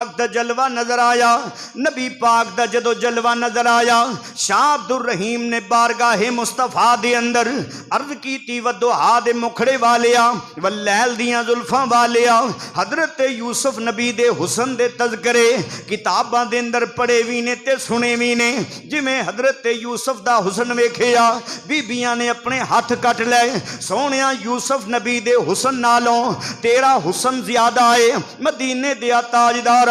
دا جلوہ نظر آیا، نبی پاک دا جدو جلوہ نظر آیا، شاہ عبدالرحیم نے بارگاہ مصطفیٰ دے اندر عرض کی تی ودعا دے مکھڑے والیا واللیل دیاں زلفاں والیا حضرت یوسف نبی دے حسن دے تذکرے کتاباں دے اندر پڑھے وی نے تے سنے وی نے، جی میں حضرت یوسف دا حسن ویکھیا بی بیاں نے اپنے ہاتھ کٹ لے، سونیا یوسف نبی دے حسن نالوں تیرا حسن زیادہ ہے، مدینے دیا تاجدار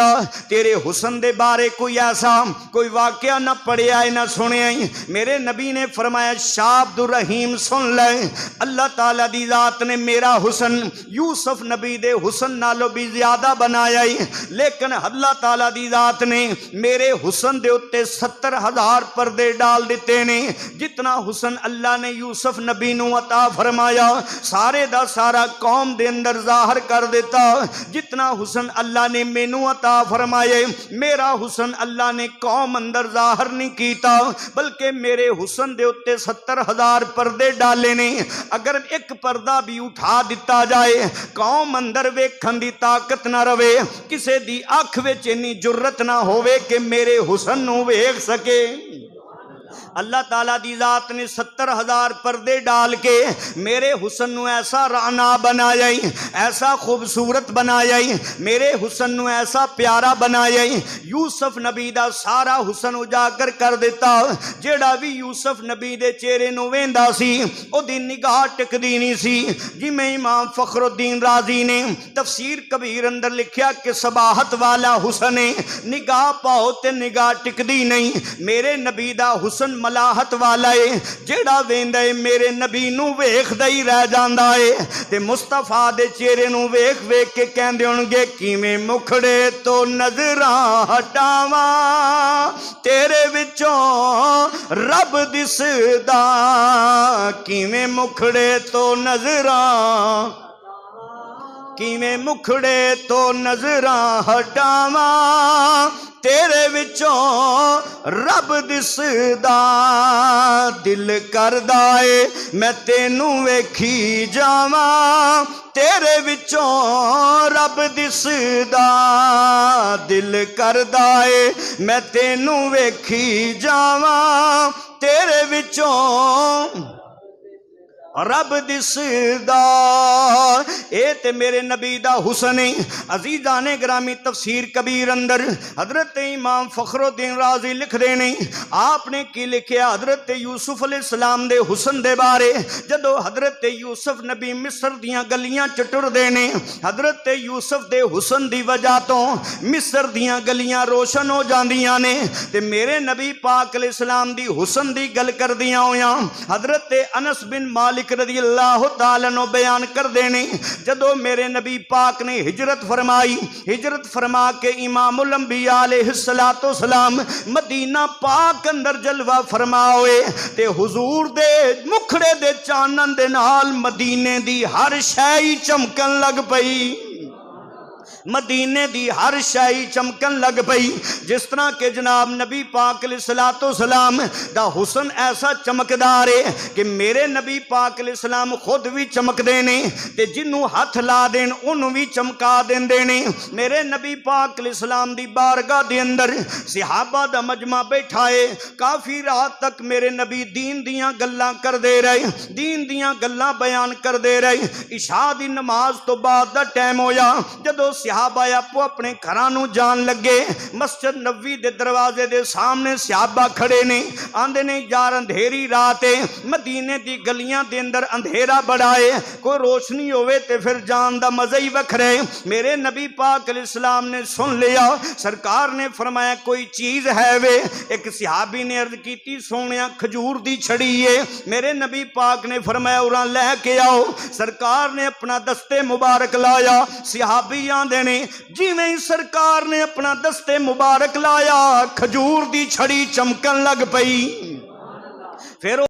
تیرے حسن دے بارے کوئی ایسا کوئی واقعہ نہ پڑھے آئے نہ سنے آئے۔ میرے نبی نے فرمایا شاہ عبدالرحیم سن لے، اللہ تعالیٰ دی ذات نے میرا حسن یوسف نبی دے حسن نالو بھی زیادہ بنایا ہی، لیکن اللہ تعالیٰ دی ذات نے میرے حسن دے اتے 70,000 پردے ڈال دیتے نے، جتنا حسن اللہ نے یوسف نبی نو عطا فرمایا سارے دا سارا قوم دے اندر ظاہر کر دیتا، جتنا حسن اللہ نے مینو عطا فرمائے میرا حسن اللہ نے قوم اندر ظاہر نہیں کیتا، بلکہ میرے حسن دے اتے 70,000 پردے ڈالے نے، اگر ایک پردہ بھی اٹھا دیتا جائے قوم اندر ویکھن دی طاقت نہ روے، کسے دی آنکھ وچ اتنی جرت نہ ہوئے کہ میرے حسن نو ویکھ سکے۔ اللہ تعالیٰ دی ذات نے 70,000 پردے ڈال کے میرے حسن نو ایسا رانا بنایا ہی، ایسا خوبصورت بنایا ہی، میرے حسن نو ایسا پیارا بنایا ہی، یوسف نبی دا سارا حسن اجاگر کر دیتا، جیڑا بھی یوسف نبی دے چہرے نو ویندا سی او دی نگاہ ٹکدی نہیں سی، جی میں امام فخر الدین رازی نے تفسیر کبیر اندر لکھیا کہ صباحت والا حسن نگاہ پاؤ تے نگاہ ٹکدی نہیں، میرے نبی دا حسن ملاحت والا ہے، جیڑا ویندا ہے میرے نبی نو ویکھدا ہی رہ جاندا ہے، تے مصطفیٰ دے چہرے نو ویکھ ویکھ کے کہندے ہونگے کیویں مکھڑے تو نظراں ہٹاواں تیرے وچوں رب دسدا، کیویں مکھڑے تو نظراں کیویں مکھڑے تو نظراں ہٹاواں تیرے وچوں رب دسدا، دل کردا اے میں تینوں ویکھی جاواں تیرے وچوں رب دسدا، دل کردا اے میں تینوں ویکھی جاواں تیرے وچوں رب دسدا، اے تے میرے نبی دا حسن عزیزان گرامی تفسیر کبیر اندر حضرت امام فخر الدین رازی لکھ دینے، آپ نے کی لکھیا حضرت یوسف علیہ السلام دے حسن دے بارے، جدو حضرت یوسف نبی مصر دیاں گلیاں چٹر دینے، حضرت یوسف دے حسن دی وجہ تو مصر دیاں گلیاں روشن ہو جاندیاں نے، تے میرے نبی پاک علیہ السلام دی حسن دی گل کر دیاں ہویاں، حضرت انس بن مالک رضی اللہ تعالیٰ نو بیان کر دینے، جدو میرے نبی پاک نے ہجرت فرمائی، ہجرت فرما کے امام الانبیاء علیہ السلام مدینہ پاک اندر جلوہ فرما ہوئے، تے حضور دے مکھڑے دے چانن دے نال مدینے دی ہر شے چمکن لگ پئی، مدینے دی ہر شے چمکن لگ پئی، جس طرح کہ جناب نبی پاک علیہ السلام دا حسن ایسا چمکدار ہے کہ میرے نبی پاک علیہ السلام خود بھی چمک دینے تے جنوں ہاتھ لا دین انہوں بھی چمکا دین دینے۔ میرے نبی پاک علیہ السلام دی بارگاہ دے اندر صحابہ دا مجمع بیٹھائے، کافی رات تک میرے نبی دین دیاں گلاں کر دے رہے، دین دیاں گلاں بیان کر دے رہے، عشاء دی نماز تو بعد دا ٹائم ہویا، جدو صحابہ اپو اپنے گھرانوں جان لگے، مسجد نبوی دے دروازے دے سامنے صحابہ کھڑے نے، آندے نے یار اندھیری رات ہے، مدینے دی گلیاں دے اندر اندھیرا بڑا ہے، کوئی روشنی ہوئے تے پھر جان دا مزہ ہی وکھرے۔ میرے نبی پاک علیہ السلام نے سن لیا، سرکار نے فرمایا کوئی چیز ہے وے، ایک صحابی نے عرض کیتی سونیا کھجور دی چھڑی ہے، میرے نبی پاک نے فرمایا اُراں لے کے آؤ، سرکار نے اپنا دستے مبارک لایا، صحابی آندے نے جی میں سرکار نے اپنا دستے مبارک لایا کھجور دی چھڑی چمکن لگ پئی، پھر